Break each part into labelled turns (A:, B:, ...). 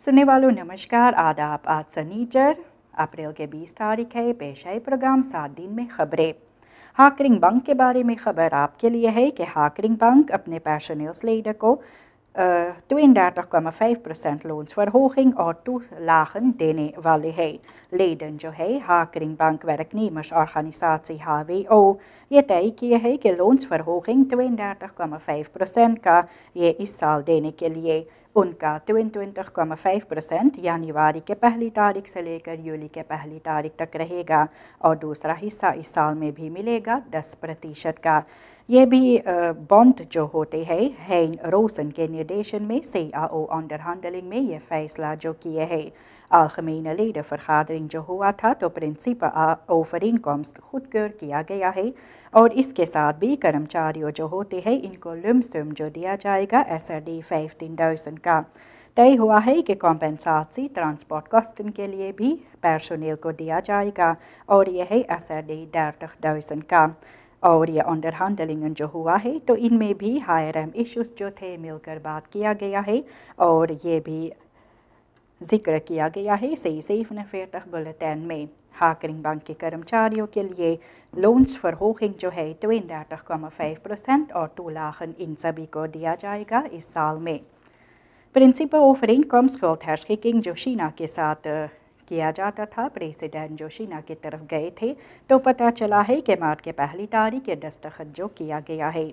A: सुनने वालों नमस्कार, आदाब। आज सनीचर अप्रैल के 20 तारीख है। पेश है प्रोग्राम 7 दिन में खबरें। हाकरिंग बैंक के बारे में खबर आपके लिए है कि हाकरिंग बैंक अपने personeelsleden को 32,5% loonsverhoging और 2 lagen देने वाले हैं। लेडन जो है हाकरिंग बैंक werknemersorganisatie HWO ये तय किए है कि loonsverhoging 32,5% का ये इस साल देने के लिए उनका 22,5% जनवरी के पहली तारीख से लेकर यूली के पहली तारीख तक रहेगा और दूसरा हिस्सा इस साल में भी मिलेगा 10% का। ये भी बॉन्ड जो होते हैं हेन रोसन के निर्देशन में CAO onderhandeling में ये फैसला जो किए है। algemene ledenvergadering जो हुआ था तो प्रिंसिपल overeenkomst खुदकर किया गया है और इसके साथ भी कर्मचारियों जो होते हैं इनको लमसम जो दिया जाएगा SRD 15,000 का तय हुआ है कि कॉम्पेंसाची ट्रांसपोर्ट कॉस्टन के लिए भी पर्सोनेल को दिया जाएगा और यह है SRD 30,000 का। और ये onderhandelingen जो हुआ है तो इनमें भी हायरम इश्यूज जो थे मिलकर बात किया गया है और ये भी जिक्र किया गया है 47 बुलेटिन में। हाकरिंग बैंक के कर्मचारियों के लिए loonsverhoging जो है 32,5% और 2 lagen इन सभी को दिया जाएगा इस साल में। प्रिंसिपल overeenkomst schuldherschikking जो शीना के साथ किया जाता था, प्रेसिडेंट जो शीना की तरफ गए थे तो पता चला है कि मार्च के पहली तारीख ये दस्तखत जो किया गया है।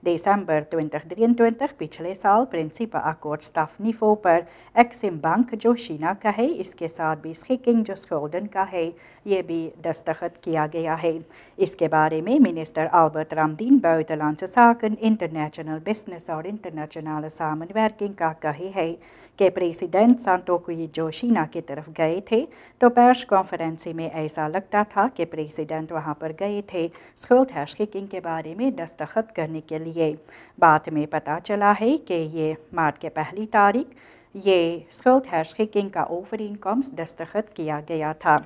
A: दिसंबर 2023 पिछले साल प्रिंसिपल अकॉर्ड स्टाफ निफो पर एक्सिम बैंक जो शीना का है इसके साथ भी स्किकिंग जो स्कोल्डन का है ये भी दस्तखत किया गया है। इसके बारे में minister Albert Ramdin buitenlandse zaken, international business और इंटरनेशनल samenwerking का कहे है कि प्रेसिडेंट सांतोकुई जो शीना की तरफ गए थे तो प्रेस कॉन्फ्रेंस में ऐसा लगता था कि प्रेसिडेंट वहां पर गए थे schuldherschikking के बारे में दस्तखत करने के लिए। बाद में पता चला है कि ये मार्च के पहली तारीख ये schuldherschikking का overeenkomst दस्तखत किया गया था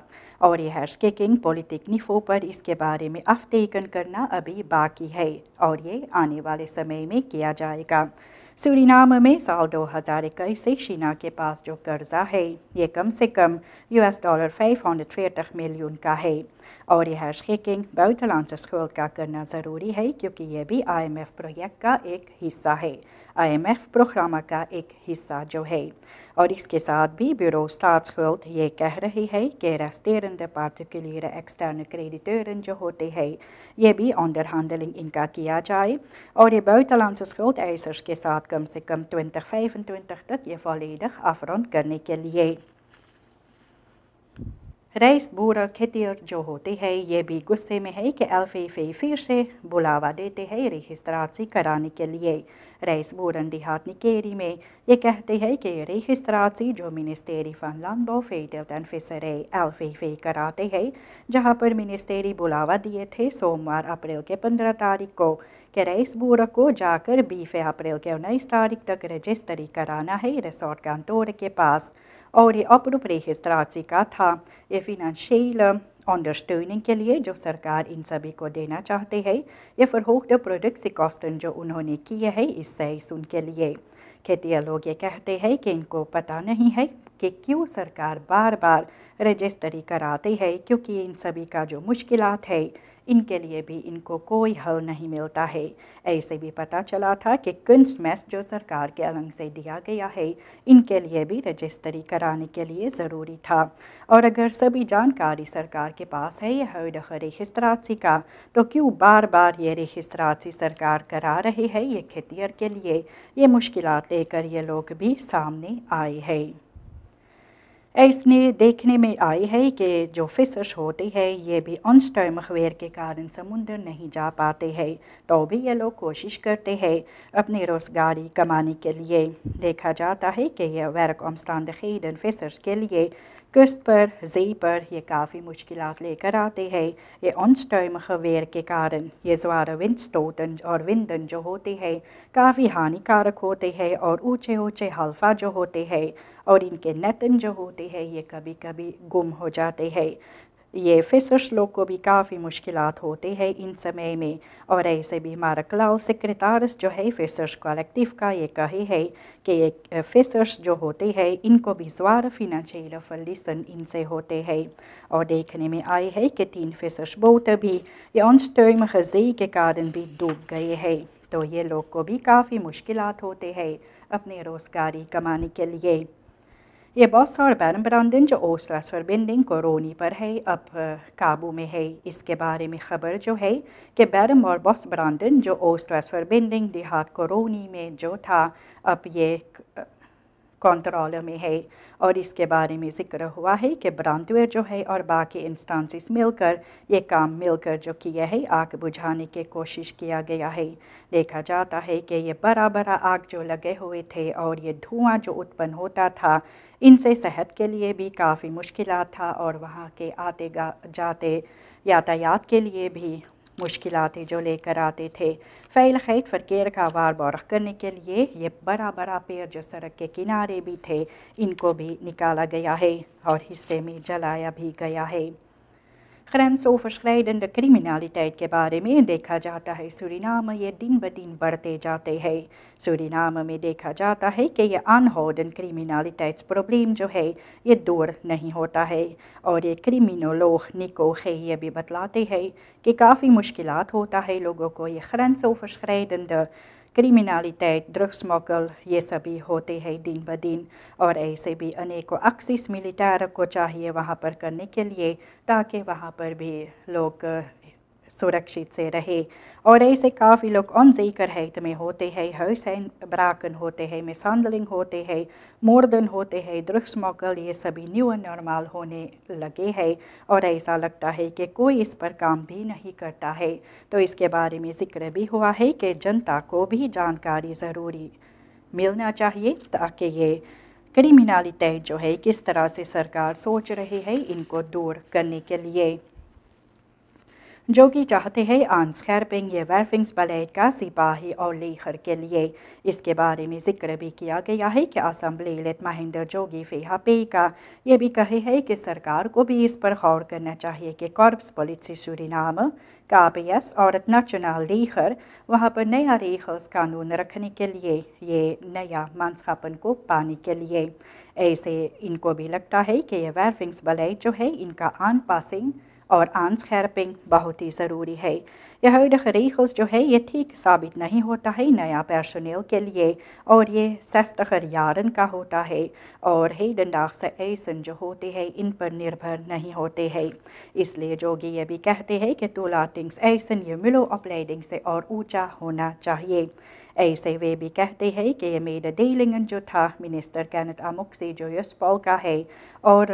A: और ये herschikking पॉलिटिक निफो पर इसके बारे में अफ्तेकन करना अभी बाकी है और ये आने वाले समय में किया जाएगा। सूरीनाम में साल 2021 से शीना के पास जो कर्जा है ये कम से कम $540 मिलियन का है और यह herschikking buitenlandse schuld का करना ज़रूरी है क्योंकि ये भी IMF प्रोजेक्ट का एक हिस्सा है, IMF प्रोग्राम का एक हिस्सा जो है। और इसके साथ भी ब्यूरो स्टाट्सschuld ये कह रही है कि resterende particuliere externe crediteuren जो होते हैं ये भी onderhandeling इनका किया जाए और ये buitenlandse schuldeisers के साथ कम से कम 2025 तक ये volledig afrond करने के लिए। रईस बूढ़ा खेतियर जो होते हैं ये भी गुस्से में है कि LVV फिर से बुलावा देते हैं रजिस्ट्रासी कराने के लिए। रईस बूढ़न देहात निकेरी में ये कहते हैं कि रजिस्ट्रासी जो मिनिस्टेरी van Landbouw, Veeteelt en Visserij LVV कराते हैं जहां पर मिनिस्टेरी बुलावा दिए थे सोमवार अप्रैल के 15 तारीख को कि रईस बूढ़ा को जाकर 20 अप्रैल के 19 तारीख तक रजिस्ट्री कराना है रिसोर्ट कांतोर के पास और ये oproep registratie का था। ये financiële ondersteuning के लिए जो सरकार इन सभी को देना चाहते हैं ये verhoogde productiekosten जो उन्होंने किए हैं इस सैसुन के लिए। खेतिया लोग ये कहते हैं कि इनको पता नहीं है कि क्यों सरकार बार बार रजिस्ट्री कराते हैं क्योंकि इन सभी का जो मुश्किलात है इनके लिए भी इनको कोई हल नहीं मिलता है। ऐसे भी पता चला था कि कुंस्टमेस जो सरकार के अलग से दिया गया है इनके लिए भी रजिस्ट्री कराने के लिए ज़रूरी था और अगर सभी जानकारी सरकार के पास है ये huidige registratie का तो क्यों बार बार ये रजिस्ट्रासी सरकार करा रहे हैं। ये खेतियर के लिए ये मुश्किलात लेकर ये लोग भी सामने आए हैं। ऐसने देखने में आई है कि जो फिशर्स होते हैं ये भी onstuimig weer के कारण समुद्र नहीं जा पाते हैं तो भी ये लोग कोशिश करते हैं अपनी रोज़गारी कमाने के लिए। देखा जाता है कि ये werkomstandigheden फिशर्स के लिए कस्ट पर ज़ी पर ये काफ़ी मुश्किलात लेकर आते हैं। ये onstuimig weer के कारण ये ज़्वारे विंडस्टोटन और विंडन जो होते हैं काफ़ी हानिकारक होते हैं और ऊंचे ऊंचे हल्फा जो होते हैं और इनके नेटन जो होते हैं ये कभी कभी गुम हो जाते हैं। ये फिशर्स लोग को भी काफ़ी मुश्किलात होते हैं इन समय में। और ऐसे भी हमारा क्लाउड सेक्रेटारिस जो है फिशर्स कलेक्टिव का ये कहे है कि ये फिशर्स जो होते हैं इनको भी ज़्वार फिनेंशियल verliesen इनसे होते हैं। और देखने में आए है कि 3 फिशर्स बोट भी ये onstuimige zee के कारण भी डूब गए हैं। तो ये लोग को भी काफ़ी मुश्किलात होते हैं अपने रोज़गारी कमाने के लिए। ये बस और bermbranden जो Oostwestverbinding कोरोनी पर है अब काबू में है। इसके बारे में ख़बर जो है कि बैरम और बॉसब्रांडन जो Oostwestverbinding देहात कोरोनी में जो था अब ये कंट्रोल में है। और इसके बारे में ज़िक्र हुआ है कि ब्रांडवेयर जो है और बाकी इंस्टेंसेस मिलकर ये काम मिलकर जो किया है आग बुझाने की कोशिश किया गया है। देखा जाता है कि ये बड़ा बड़ा आग जो लगे हुए थे और ये धुआं जो उत्पन्न होता था इनसे सेहत के लिए भी काफ़ी मुश्किलात था और वहाँ के आते जाते यातायात के लिए भी मुश्किलातें जो लेकर आते थे। फ़ैल फ़रकेर का वारबारख करने के लिए ये बड़ा बड़ा पेड़ जो सड़क के किनारे भी थे इनको भी निकाला गया है और हिस्से में जलाया भी गया है। Grensoverschrijdende criminaliteit के बारे में देखा जाता है सूरीनाम ये दिन ब दिन बढ़ते जाते हैं। सूरीनाम में देखा जाता है कि ये aanhoudend criminaliteitsprobleem जो है ये दूर नहीं होता है। और ये क्रिमिनोलॉग निको खे ये भी बतलाते हैं कि काफ़ी मुश्किलात होता है लोगों को ये grensoverschrijdende criminaliteit, drugsmokkel ये सभी होते हैं दिन ब दिन। और ऐसे भी अनेकों एक्सिस मिलिटार को चाहिए वहाँ पर करने के लिए ताकि वहाँ पर भी लोग सुरक्षित से रहे। और ऐसे काफ़ी लोग onzeker में होते हैं, huiseinbraken होते हैं, mishandeling होते हैं, मोर्दन होते हैं, drugsmokkel ये सभी न्यू नॉर्मल होने लगे हैं। और ऐसा लगता है कि कोई इस पर काम भी नहीं करता है। तो इसके बारे में ज़िक्र भी हुआ है कि जनता को भी जानकारी ज़रूरी मिलना चाहिए ताकि ये क्रिमिनलिटी जो है किस तरह से सरकार सोच रही है इनको दूर करने के लिए। जो कि चाहते हैं aanscherping ये wervingsbeleid का सिपाही और लेखर के लिए। इसके बारे में ज़िक्र भी किया गया है कि असम्बली लिड महिंदर जोगी VHP का ये भी कहे है कि सरकार को भी इस पर गौर करना चाहिए कि कॉर्प्स पॉलिसी सूरीनाम KPS और नेशनल लेखर वहाँ पर नया रेगल्स कानून रखने के लिए ये नया मानसखापन को पाने के लिए। ऐसे इनको भी लगता है कि ये wervingsbeleid जो है इनका aanpassing और aanscherping बहुत ही ज़रूरी है। यह regels जो है ये ठीक साबित नहीं होता है नया पर्सनल के लिए और ये 60 यारन का होता है और हेdendaagse eisen जो होते हैं इन पर निर्भर नहीं होते हैं। इसलिए जोगी ये भी कहते हैं कि toelatingseisen ये मिलोopleiding से और ऊंचा होना चाहिए। ऐसे वे भी कहते हैं कि ये mededelingen जो था मिनिस्टर Kenneth Amoxie जो यशपाल का है और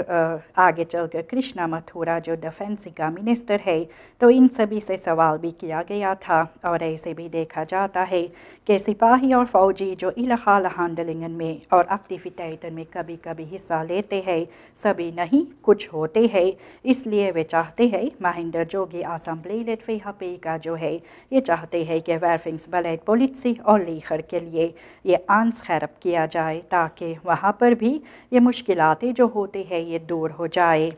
A: आगे चलकर कृष्णा मथुरा जो डिफेंस का मिनिस्टर है तो इन सभी से सवाल भी किया गया था। और ऐसे भी देखा जाता है कि सिपाही और फौजी जो इलाकाल हैंडलिंग में और एक्टिविटीज़ में कभी कभी हिस्सा लेते हैं सभी नहीं कुछ होते हैं। इसलिए वे चाहते हैं महिंदर जोगी असम्बली लिड VHP का जो है ये चाहते हैं कि wervingsbeleid politie और लेखर के लिए ये aanscherp किया जाए ताकि वहाँ पर भी ये मुश्किलातें जो होती है ये दूर हो जाए।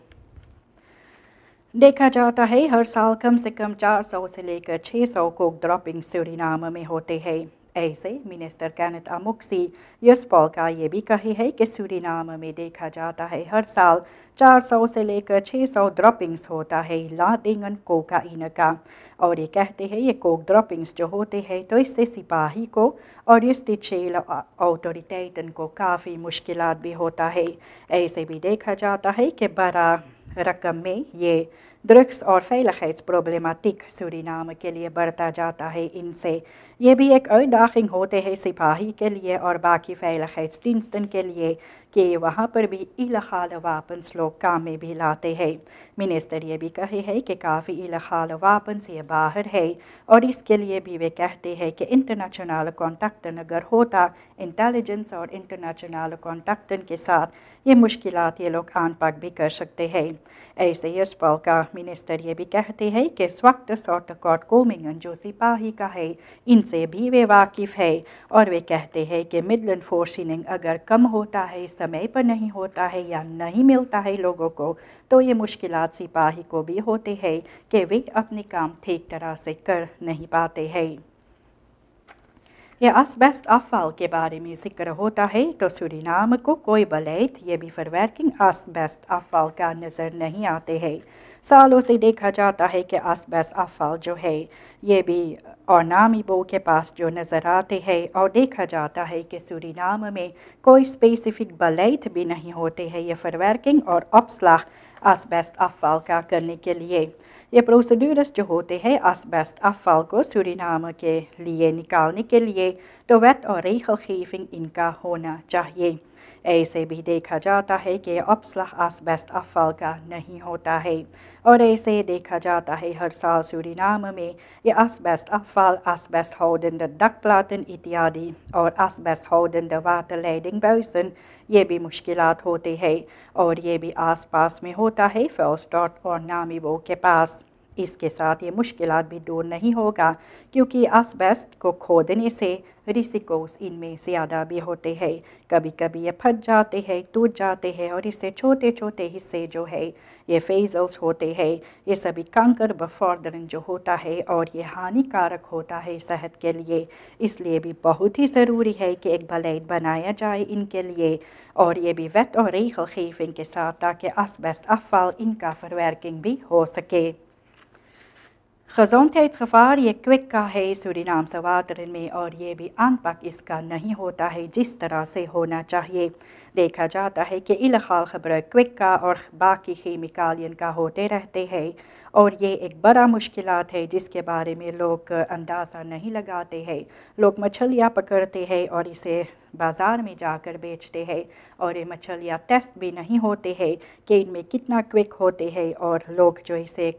A: देखा जाता है हर साल कम से कम 400 से लेकर 600 कोक ड्रॉपिंग सूरीनाम में होते हैं। ऐसे मिनिस्टर Kenneth Amoxie यशपाल का ये भी कहे है कि सूरीनाम में देखा जाता है हर साल 400 से लेकर 600 ड्रॉपिंग्स होता है लादेंगन कोकाइन का। और ये कहते हैं ये कोक ड्रॉपिंग्स जो होते हैं तो इससे सिपाही को और justitiële autoriteiten को काफ़ी मुश्किलात भी होता है। ऐसे भी देखा जाता है कि बड़ा रकम में ये ड्रग्स और veiligheidsproblematiek सूरीनाम के लिए बढ़ता जाता है इनसे। ये भी एक uitdaging होते हैं सिपाही के लिए और बाकी veiligheidsdiensten के लिए कि वहाँ पर भी इल्लेगाल वापन्स लोग काम में भी लाते हैं। मिनिस्टर ये भी कहे है कि काफ़ी इल्लेगाल वापन्स ये बाहर है और इसके लिए भी वे कहते हैं कि इंटरनेशनल कॉन्टैक्टन अगर होता इंटेलिजेंस और इंटरनेशनल कॉन्टैक्टन के साथ ये मुश्किलात ये लोग आनपाक भी कर सकते हैं। ऐसे यशपाल का मिनिस्टर ये भी कहते हैं कि इस वक्त सॉटकॉट कोमिंगन जो सिपाही का है इनसे भी वे वाकिफ़ है और वे कहते हैं कि मिडलैंड फोर्सिंग अगर कम होता है, समय पर नहीं होता है या नहीं मिलता है लोगों को, तो ये मुश्किलात सिपाही को भी होते हैं कि वे अपने काम ठीक तरह से कर नहीं पाते हैं। या asbest afval के बारे में जिक्र होता है तो सूरीनाम को कोई बलैत ये भी फरवर्किंग asbest afval का नज़र नहीं आते हैं। सालों से देखा जाता है कि asbest afval जो है ये भी ओनामीबो के पास जो नज़र आते हैं और देखा जाता है कि सूरीनाम में कोई स्पेसिफिक बलैत भी नहीं होते हैं ये फरवर्किंग और अपस्लाह asbest afval का करने के लिए। ये प्रोसीड्यूर्स जो होते हैं asbest afval को सूरीनाम के लिए निकालने के लिए तो वेट और regelgeving इनका होना चाहिए। ऐसे भी देखा जाता है कि अपस्लाह asbest afval का नहीं होता है और ऐसे देखा जाता है हर साल सूरीनाम में ये asbest afval, asbest houdende dakplaten इत्यादि और asbest houdende waterleiding buizen ये भी मुश्किलात होते हैं और ये भी आस पास में होता है फेल्स्टॉट और नामीबो के पास। इसके साथ ये मुश्किलात भी दूर नहीं होगा क्योंकि asbest को खोदने से रिसिकोस इनमें ज़्यादा भी होते हैं। कभी कभी ये फट जाते हैं, टूट जाते हैं और इससे छोटे छोटे हिस्से जो है ये फेजल्स होते हैं। ये सभी कंकर बफॉर्डरन जो होता है और ये हानिकारक होता है सेहत के लिए, इसलिए भी बहुत ही ज़रूरी है कि एक बलेट बनाया जाए इनके लिए और ये भी वेट और regelgeving के साथ ताकि asbest afval इनका verwerking भी हो सके। gezondheidsgevaar ये क्विक का है सूरीनामse wateren में और ये भी aanpak इसका नहीं होता है जिस तरह से होना चाहिए। देखा जाता है कि इल्लेगाल gebruik क्विक का और बाकी केमिकलियन का होते रहते हैं और ये एक बड़ा मुश्किलात है जिसके बारे में लोग अंदाज़ा नहीं लगाते हैं। लोग मछलियाँ पकड़ते हैं और इसे बाज़ार में जाकर बेचते हैं और ये मछलियाँ टेस्ट भी नहीं होते हैं कि इनमें कितना क्विक होते हैं और लोग जो इसे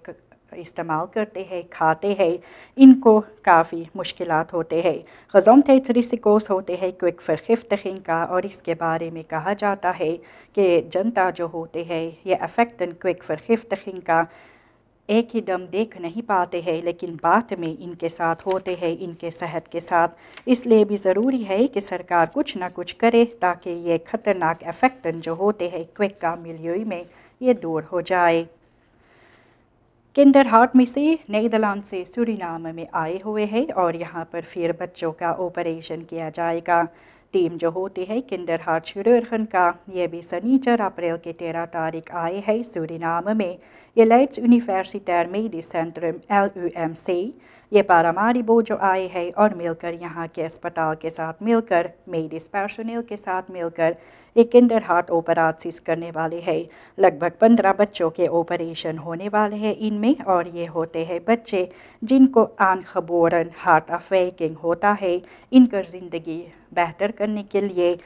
A: इस्तेमाल करते हैं, खाते हैं, इनको काफ़ी मुश्किलात होते हैं। gezondheidsrisico's होते हैं क्विक vergiftiging का और इसके बारे में कहा जाता है कि जनता जो होते हैं ये अफेक्टन क्विक vergiftiging का एक ही दम देख नहीं पाते हैं लेकिन बाद में इनके साथ होते हैं इनके सेहत के साथ। इसलिए भी ज़रूरी है कि सरकार कुछ ना कुछ करे ताकि ये ख़तरनाक अफेक्टन जो होते हैं क्विक का मिलियो में ये दूर हो जाए। किंडरहार्ट में से नीदरलैंड से सूरीनाम में आए हुए हैं और यहाँ पर फिर बच्चों का ऑपरेशन किया जाएगा। टीम जो होती है किंडरहार्ट chirurgen का ये भी शनिचर अप्रैल के 13 तारीख आए हैं सूरीनाम में। ये Leids Universitair Medisch Centrum LUMC ये पारामारिबो जो आए हैं और मिलकर यहाँ के अस्पताल के साथ मिलकर मेडिस पर्सोनेल के साथ मिलकर एक किंडरहार्ट ऑपरेशंस करने वाले हैं। लगभग 15 बच्चों के ऑपरेशन होने वाले हैं इनमें और ये होते हैं बच्चे जिनको आनगeboren हार्टafwijking होता है। इनकर ज़िंदगी बेहतर करने के लिए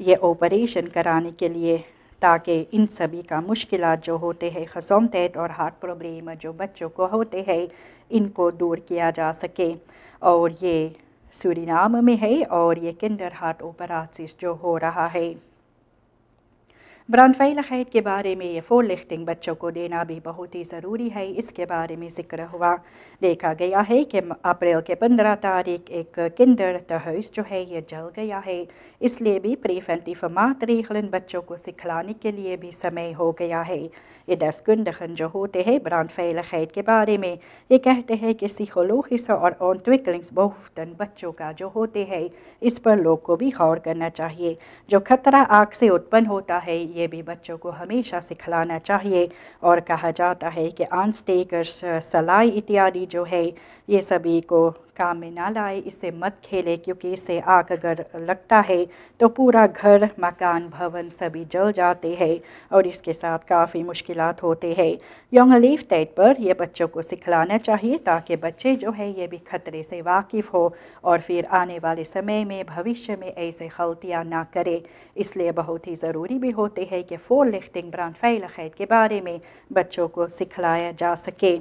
A: ये ऑपरेशन कराने के लिए ताकि इन सभी का मुश्किलात जो होते हैं gezondheid और हार्ट प्रॉब्लम जो बच्चों को होते हैं इनको दूर किया जा सके और ये सूरीनाम में है और ये किंडरहार्ट ऑपरेशंस जो हो रहा है। ब्रांडवेइligheid के बारे में ये voorlichting बच्चों को देना भी बहुत ही ज़रूरी है। इसके बारे में ज़िक्र हुआ। देखा गया है कि अप्रैल के 15 तारीख एक kindertehuis जो है ये जल गया है, इसलिए भी preventieve maatregelen बच्चों को सिखलाने के लिए भी समय हो गया है। ये deskundigen जो होते हैं ब्रांडवेइligheid के बारे में ये कहते हैं कि psychologische और ontwikkelingsbehoeften बच्चों का जो होते हैं इस पर लोग को भी गौर करना चाहिए। जो खतरा आग से उत्पन्न होता है ये भी बच्चों को हमेशा सिखलाना चाहिए और कहा जाता है कि अनस्टेकर्स सलाई इत्यादि जो है ये सभी को काम में ना लाए, इससे मत खेले क्योंकि इससे आग अगर लगता है तो पूरा घर मकान भवन सभी जल जाते हैं और इसके साथ काफ़ी मुश्किलात होते हैं। यंग leeftijd पर ये बच्चों को सिखलाना चाहिए ताकि बच्चे जो है ये भी खतरे से वाकिफ़ हो और फिर आने वाले समय में भविष्य में ऐसे गलतियाँ ना करे। इसलिए बहुत ही ज़रूरी भी होते हैं कि voorlichting brandveiligheid के बारे में बच्चों को सिखलाया जा सके।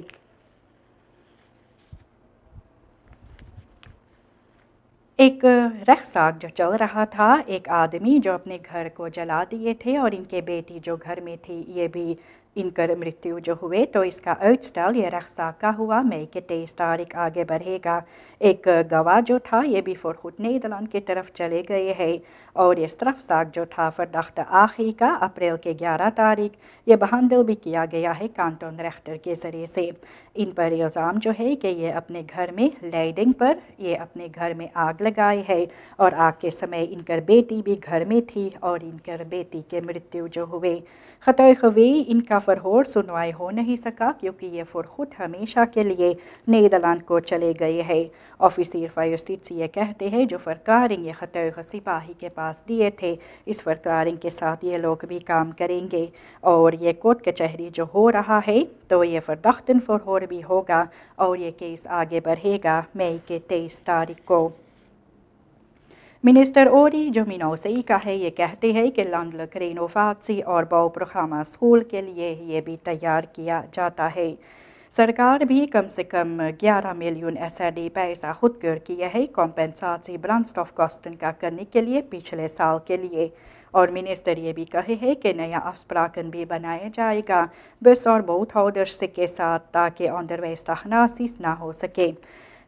A: एक रख्साक जो चल रहा था, एक आदमी जो अपने घर को जला दिए थे और इनके बेटी जो घर में थी ये भी इनकर मृत्यु जो हुए, तो इसका अर्चस्टल ये रख्साक का हुआ। मई के 23 तारीख आगे बढ़ेगा। एक गवाह जो था ये भी फुरखुद नीदरलैंड की तरफ चले गए हैं और ये रख्साक जो था फरदख्त आखिरी का अप्रैल के 11 तारीख ये बहांदल भी किया गया है कांटोन रेख्टर के ज़रिए से। इन पर इल्ज़ाम जो है कि ये अपने घर में लेडिंग पर ये अपने घर में आग लगाई है और आग के समय इनकर बेटी भी घर में थी और इनकर बेटी के मृत्यु जो हुए। ख़तः ख़वी इनका फरहोर सुनवाई हो नहीं सका क्योंकि ये फुरखुद हमेशा के लिए नीदरलैंड को चले गए हैं। ऑफिसर फायुस्टिट्स ये कहते हैं जो फरकारिंग ये ख़तः सिपाही के पास दिए थे, इस फरकारिंग के साथ ये लोग भी काम करेंगे और ये कोर्ट कचहरी जो हो रहा है तो ये फरदख्तन फरहोर भी होगा और ये केस आगे बढ़ेगा मई के 23 तारीख को। मिनिस्टर ओरी जो मिनौसई का है ये कहते हैं कि लैंडelijk रेनोवेशन और बouwprogramma स्कूल के लिए ये भी तैयार किया जाता है। सरकार भी कम से कम 11 मिलियन SRD पैसा खुदगर किया है कॉम्पेंसाची brandstofkosten का करने के लिए पिछले साल के लिए। और मिनिस्टर ये भी कहे है कि नया afspraken भी बनाया जाएगा बस और boothouders के साथ ताकि onderwijsstagnaties ना हो सके।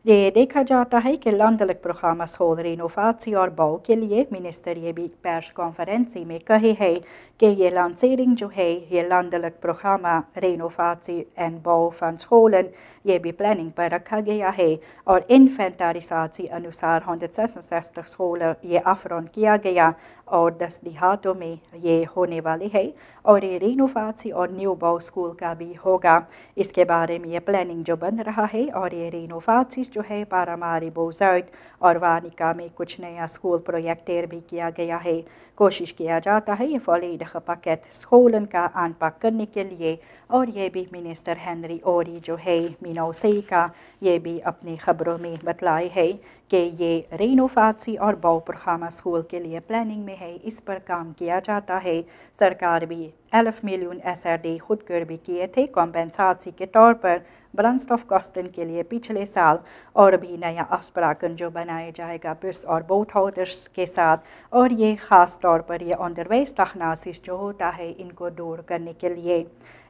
A: ये देखा जाता है कि लैंडelijk programma school renovatie और बौ के लिए मिनिस्टर ये भी प्रेस कॉन्फ्रेंसी में कहे है कि ये लांसेरिंग जो है ये लैंडelijk programma renovatie en bouw van scholen ये भी प्लानिंग पर रखा गया है और इन्वेंटरिसाtie अनुसार 166 स्कूल ये अफरॉन किया गया और 10 देहातों में ये होने वाले है और ये रेनोवेशन और न्यू बौ स्कूल का भी होगा। इसके बारे में ये प्लानिंग जो बन रहा है और ये रेनोवेशन जो है पारामारी बोजाइड और वानिका में कुछ नया स्कूल प्रोजेक्टर भी किया गया है। कोशिश किया जाता है ये volledig पैकेट स्कूलन का अनपैक करने के लिए और ये भी मिनिस्टर हेनरी ओरी जो है मिनौसई का ये भी अपनी खबरों में बतलाए है कि ये रेनोवेशन और bouwprogramma स्कूल के लिए प्लानिंग में है, इस पर काम किया जाता है। सरकार भी 11 मिलियन SRD खुदगर भी किए थे कॉम्पेंसाची के तौर पर brandstofkosten के लिए पिछले साल और भी नया afspraken जो बनाया जाएगा बस और boothouders के साथ और ये ख़ास तौर पर ये onderwijsstagnaties जो होता है इनको दूर करने के लिए।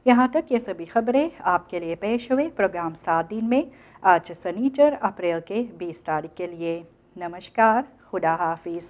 A: यहाँ तक ये सभी खबरें आपके लिए पेश हुए प्रोग्राम 7 दिन में आज शनिचर अप्रैल के 20 तारीख के लिए। नमस्कार, खुदा हाफिज़।